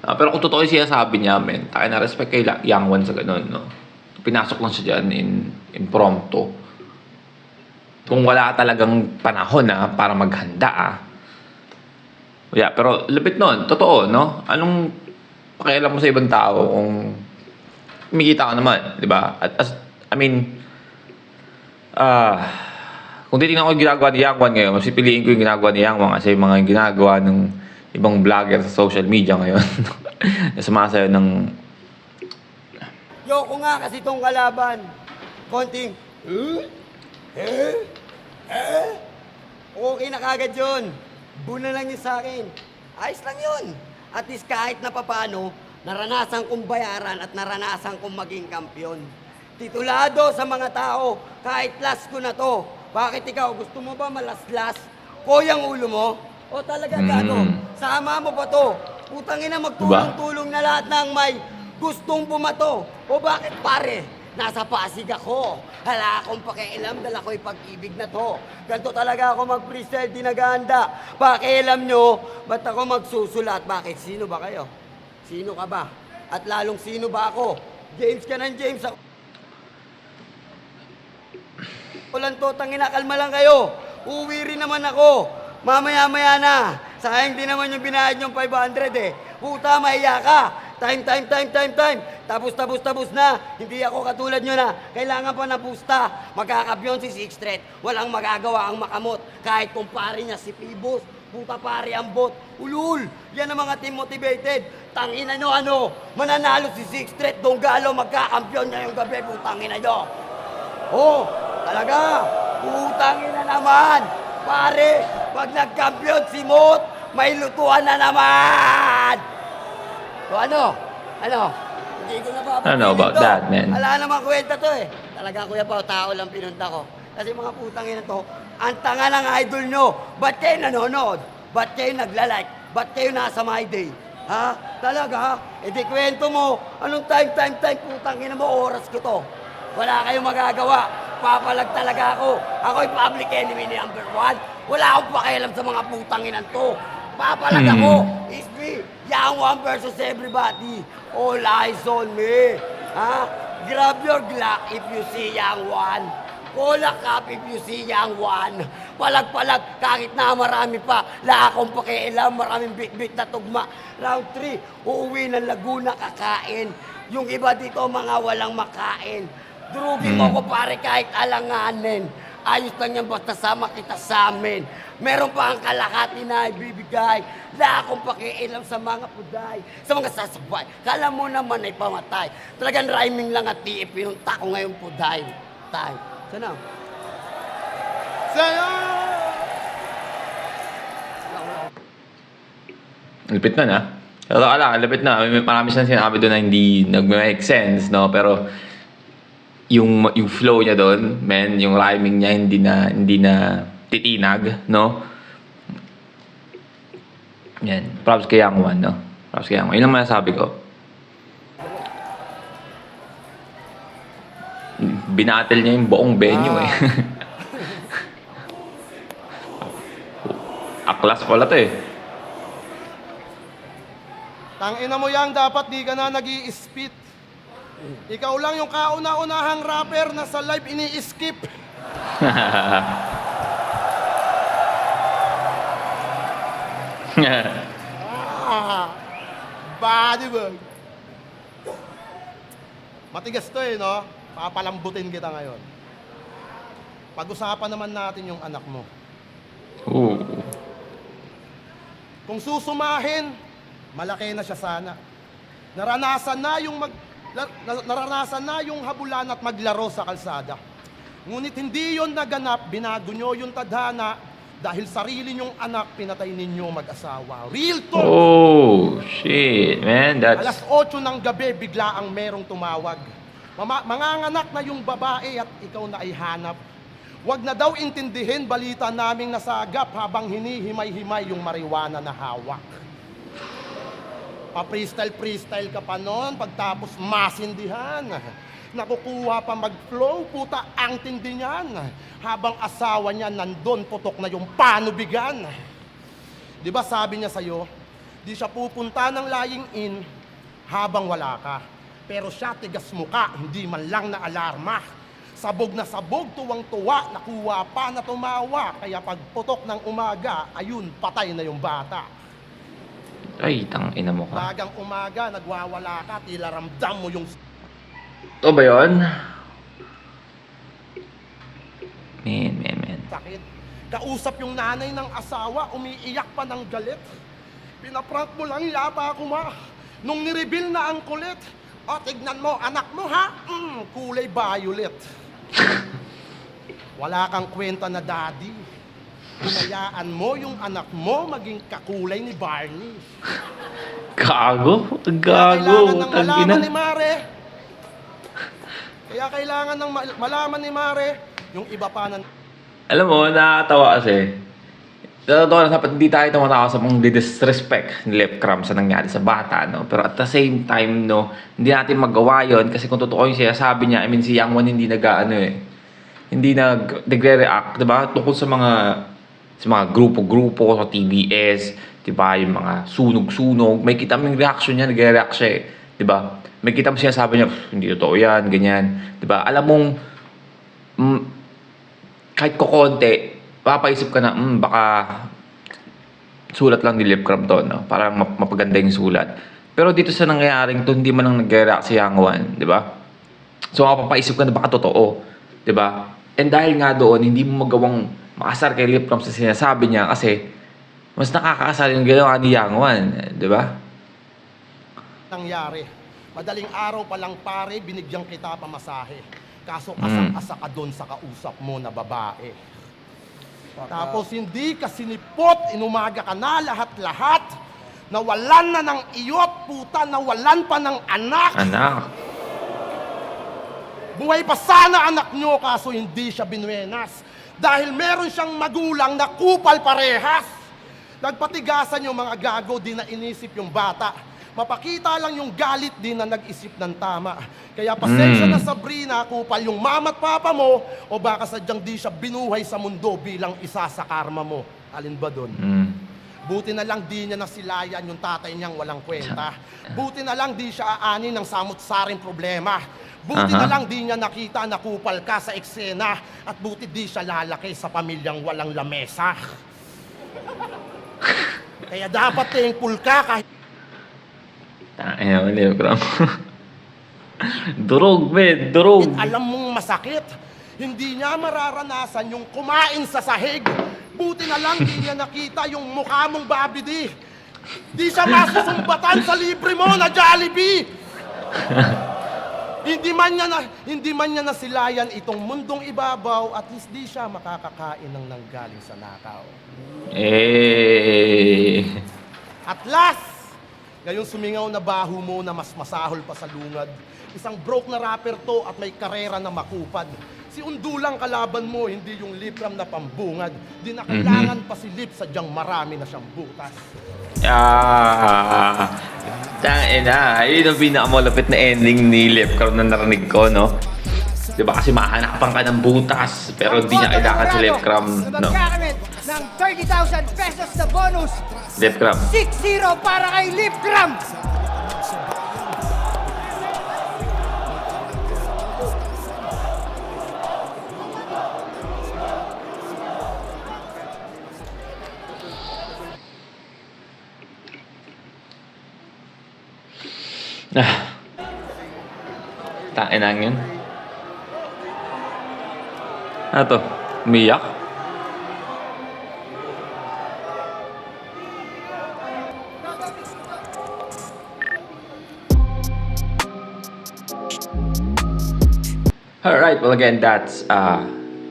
Speaker 1: pero kung totoo siya sabi niya, men, tayo na respect kay Yang Wan sa ganun, no? Pinasok lang siya dyan in impromptu. Kung wala talagang panahon para maghanda Yeah, pero lapit nun, totoo, no? Anong pakialam mo sa ibang tao kung kumikita ka naman, di ba? At I mean, kung titignan ko yung ginagawa ni Yang Wan ngayon, mas pipiliin ko yung ginagawa ni Yang Wan kasi yung mga ginagawa ng ibang vlogger sa social media ngayon na sumasayo ng
Speaker 3: Yoko nga kasi itong kalaban. Konting, okay na kagad yun. Buna lang yun sa akin. Ayos lang yun. At least kahit na papano, naranasan kong bayaran at naranasan kong maging kampyon. Titulado sa mga tao, kahit last ko na to. Bakit ikaw, gusto mo ba malaslas? Koyang ulo mo? O talaga gago? Sama mo ba to? Putang ina, magtulong-tulong na lahat ng may gustong bumato. O bakit pare? Nasa Pasig ako. Hala akong pakialam, dala ko'y pag-ibig na to. Ganto talaga ako mag-freestyle, di nag-aanda. Pakialam nyo, ba't ako magsusulat? Bakit? Sino ba kayo? Sino ka ba? At lalong sino ba ako? James ka ng James. Ulan to, tangina, kalma lang kayo. Uwi rin naman ako. Mamaya-maya na. Sayang din naman yung binayad yung 500 eh. Puta, mahiya ka. Time. Tapos na. Hindi ako katulad nyo na. Kailangan pa na pusta. Magkakapyon si Sixth Street. Walang magagawa ang makamot. Kahit kung pare niya si Pibos. Puta pare ang bot. Ulul. Yan ang mga team motivated. Tangina nyo ano. Mananalo si Sixth Street. Donggalo magkakampyon niya yung gabi. Putangina nyo. Oh, talaga. Putangina naman. Pare, pag nagkampiyon si Mot, May lutuan na naman! So ano? Hindi ko na papapilit
Speaker 1: Ano about
Speaker 3: to.
Speaker 1: that, man?
Speaker 3: Wala namang kwenta to eh. Talaga Kuya Pao, tao lang pinunta ko. Kasi mga putang ina to, ang tanga ng idol nyo. Ba't kayo nanonood? Ba't kayo naglalike? Ba't kayo nasa my day? Ha? Talaga ha? E di kwento mo. Anong time, putang ina mo, oras ko to. Wala kayong magagawa. Papalag talaga ako. Ako'y public enemy ni number 1. Wala akong pakialam sa mga putang inan to. Papalag ako. It's me. Young one versus everybody. All eyes on me. Ha? Grab your Glock if you see young one. Kulak up if you see young one. Palag-palag kahit na marami pa. La akong pakialam, maraming bit-bit na tugma. Round 3, uuwi ng Laguna kakain. Yung iba dito mga walang makain. Durugin mo ko pare kahit alanganin. Ayos lang yan basta sama kita sa amin. Meron pa ang kalahati na ibibigay. La akong pakialam sa mga puday, sa mga sasabay. Kala mo naman ay pamatay. Talagang rhyming lang at tiip. Pinunta ko ngayon puday. Time. Sana?
Speaker 4: Sa'yo!
Speaker 1: Lupit na na. Pero ala, lupit na. Marami siyang sinabi doon na hindi nag-make sense, no? Pero yung flow niya doon, men, yung rhyming niya hindi na titinag, no? Yan. Props kay Young One, no? Props kay Young One. Yun lang masasabi ko. Binatel niya yung buong venue, eh. Aklas pala to, eh.
Speaker 4: Tangina mo yan, dapat di ka na nag-i-spit. Ikaw lang yung kauna-unahang rapper na sa live ini-skip. Body bag. Matigas to eh, no? Papalambutin kita ngayon. Pag-usapan naman natin yung anak mo.
Speaker 1: Ooh.
Speaker 4: Kung susumahin, malaki na siya sana. Naranasan na yung habulan at maglaro sa kalsada. Ngunit hindi yon naganap, binago nyo yung tadhana dahil sarili nyong anak pinatay ninyo mag-asawa. Real talk!
Speaker 1: Oh, shit, man.
Speaker 4: Alas
Speaker 1: That's...
Speaker 4: 8 ng gabi, bigla ang merong tumawag. Manganganak na yung babae at ikaw na ay hanap. Huwag na daw intindihin balita naming nasagap habang hinihimay-himay yung marijuana na hawak. Pa-freestyle ka pa noon, pagtapos masindihan. Nakukuha pa mag-flow, puta ang tindi niyan. Habang asawa niya nandun, putok na yung panubigan. Di ba sabi niya sa'yo, di siya pupunta ng lying in habang wala ka. Pero siya tigas muka, hindi man lang na alarma. Sabog na sabog, tuwang-tuwa, nakuha pa na tumawa. Kaya pagputok ng umaga, ayun, patay na yung bata.
Speaker 1: Ay, tangina mo ka.
Speaker 4: Bagang umaga, nagwawala ka, tila ramdam mo yung
Speaker 1: Ito ba yun? Man.
Speaker 4: sakit. Kausap yung nanay ng asawa, umiiyak pa ng galit. Pinaprank mo lang yata ako ma. Nung nireveal na ang kulit, o tignan mo, anak mo ha? Kulay violet. Wala kang kwenta na daddy. Hinayaan mo yung anak mo maging kakulay ni Barney.
Speaker 1: Gago?
Speaker 4: Kaya kailangan ng
Speaker 1: Tangina.
Speaker 4: malaman ni Mare. Kaya kailangan ng malaman ni Mare yung iba pa na...
Speaker 1: Alam mo, nakakatawa kasi. Totoo na dapat hindi tayo tumatawa sa mga disrespect ni Lep Cram sa nangyari sa bata, no? Pero at the same time, no, hindi natin magawa yon kasi kung totoo yung sinasabi niya, I mean, si Young One hindi hindi nagre-react, diba? Tungkol sa mga grupo-grupo sa TBS, diba? Yung mga sunog-sunog, may kita mo yung reaction niya, nagre-react siya, diba? May kita mo sinasabi niya, hindi totoo yan, ganyan, diba? Alam mong, kahit kukonti, papaisip ka na, baka sulat lang ni Lip Cram to, no? Parang mapaganda yung sulat. Pero dito sa nangyayaring to, hindi man lang nag-react si Young One, di ba? So mapapaisip ka na baka totoo, di ba? And dahil nga doon, hindi mo magawang makasar kay Lip Cram sa sinasabi niya kasi mas nakakasar yung ginawa ni Young One, di ba?
Speaker 4: nangyari. Madaling araw pa lang pare, binigyan kita pamasahe. Kaso asang-asa ka doon sa kausap mo na babae. Tapos hindi ka sinipot, inumaga ka na lahat-lahat. Nawalan na ng iyot, puta, nawalan pa ng anak.
Speaker 1: Anak.
Speaker 4: Buhay pa sana anak nyo, kaso hindi siya binuenas. Dahil meron siyang magulang na kupal parehas. Nagpatigasan yung mga gago, di na inisip yung bata. Mapakita lang yung galit, di na nag-isip ng tama. Kaya pasensya na Sabrina, kupal yung mama at papa mo, o baka sadyang di siya binuhay sa mundo bilang isa sa karma mo. Alin ba dun? Buti na lang di niya nasilayan yung tatay niyang walang kwenta. Buti na lang di siya aani ng samut-saring problema. Buti na lang di niya nakita na kupal ka sa eksena. At buti di siya lalaki sa pamilyang walang lamesa. Kaya dapat thankful ka kahit
Speaker 1: Tangina mo, Lip Cram. Durog, men. Durog.
Speaker 4: alam mong masakit. Hindi niya mararanasan yung kumain sa sahig. Buti na lang di niya nakita yung mukha mong babidi. Di siya masusumbatan sa libre mo na Jollibee. Hindi man niya nasilayan itong mundong ibabaw, at least di siya makakakain ng nanggaling sa nakaw. At last, ngayong sumingaw na baho mo na mas masahol pa sa lungad. Isang broke na rapper to at may karera na makupad. Si Undulang kalaban mo, hindi yung Lipram na pambungad. Di na kailangan pa si Lip, sadyang marami na siyang butas.
Speaker 1: Tangina. Yun ang pinakamalapit na ending ni Lip Cram na narinig ko, no? Diba kasi mahanapan ka ng butas, pero hindi niya kailangan si Lip Cram, no?
Speaker 2: Magkakamit ng 30,000 pesos na bonus.
Speaker 1: Lip Cram.
Speaker 2: 6-0 para kay Lip Cram.
Speaker 1: Tangina yun. Ano to? Umiyak? Alright, well again, that's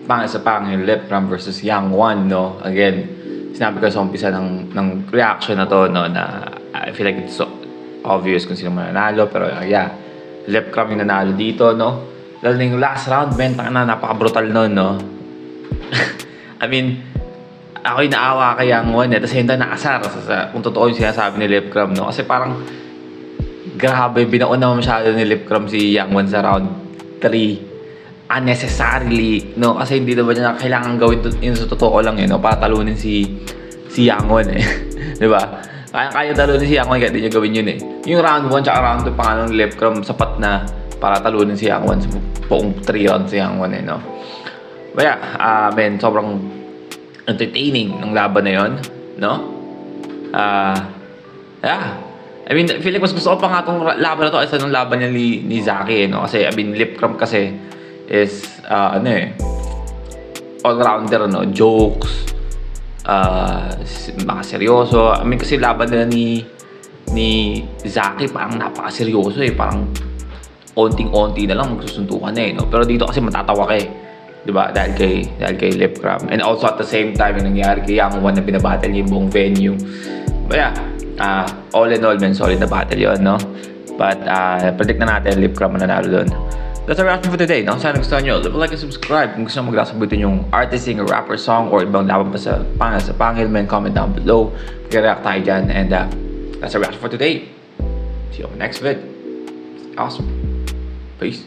Speaker 1: Pangil sa Pangil, Lip Cram versus Yang One, no? Again, sinabi ko sa umpisa ng reaction na to, no, na I feel like it's so obvious kung sino mananalo, pero yeah, Lip Cram yung nanalo dito, no? Lalo na yung last round, benta na, napaka-brutal nun, no? I mean, ako yung naawa kay Yang One, tapos hindi nakasar kung totoo yung sinasabi ni Lip Cram, no? Kasi parang grabe, binauna masyado ni Lip Cram si Yang One sa round 3 unnecessarily, no? Kasi hindi naman niya kailangan gawin yun sa totoo lang, no? Para talunin si Yang One, eh. Diba? Kaya talunin si Yang One, kaya di niya gawin yun, eh. Yung round 1 tsaka round 2 pangalan ng Lip Cram, sapat na para talunin si Yang One sa buong 3 rounds si Yang One, eh, no? But yeah, men, sobrang entertaining ng laban na yun, no? Yeah. I mean, I feel like mas gusto ko pa nga itong laban na to kaysa nung laban niya ni Zaki, eh, no? Kasi, I mean, Lip Cram kasi is, all-rounder, no? Jokes, mga seryoso. I mean, kasi laban nila ni Zaki, parang napaka-seryoso, eh. Parang onting-onti na lang magsusuntukan na, eh, no? Pero dito kasi matatawa ka, eh. Diba? Dahil kay Lip Cram. And also at the same time, yung nangyari kay Yang One na binabattle yung buong venue. But yeah, all in all, man, solid na battle yun, no? But, predict na natin, Lip Cram mananalo dun. That's our reaction for today, no? Sana gusto nyo, leave a like and subscribe. Kung gusto nyo maglasabutin yung artist, singer, rapper, song, or ibang laban pa sa Pangil, man, comment down below. Mag-react tayo dyan. And that's our reaction for today. See you on the next vid. Awesome. Peace.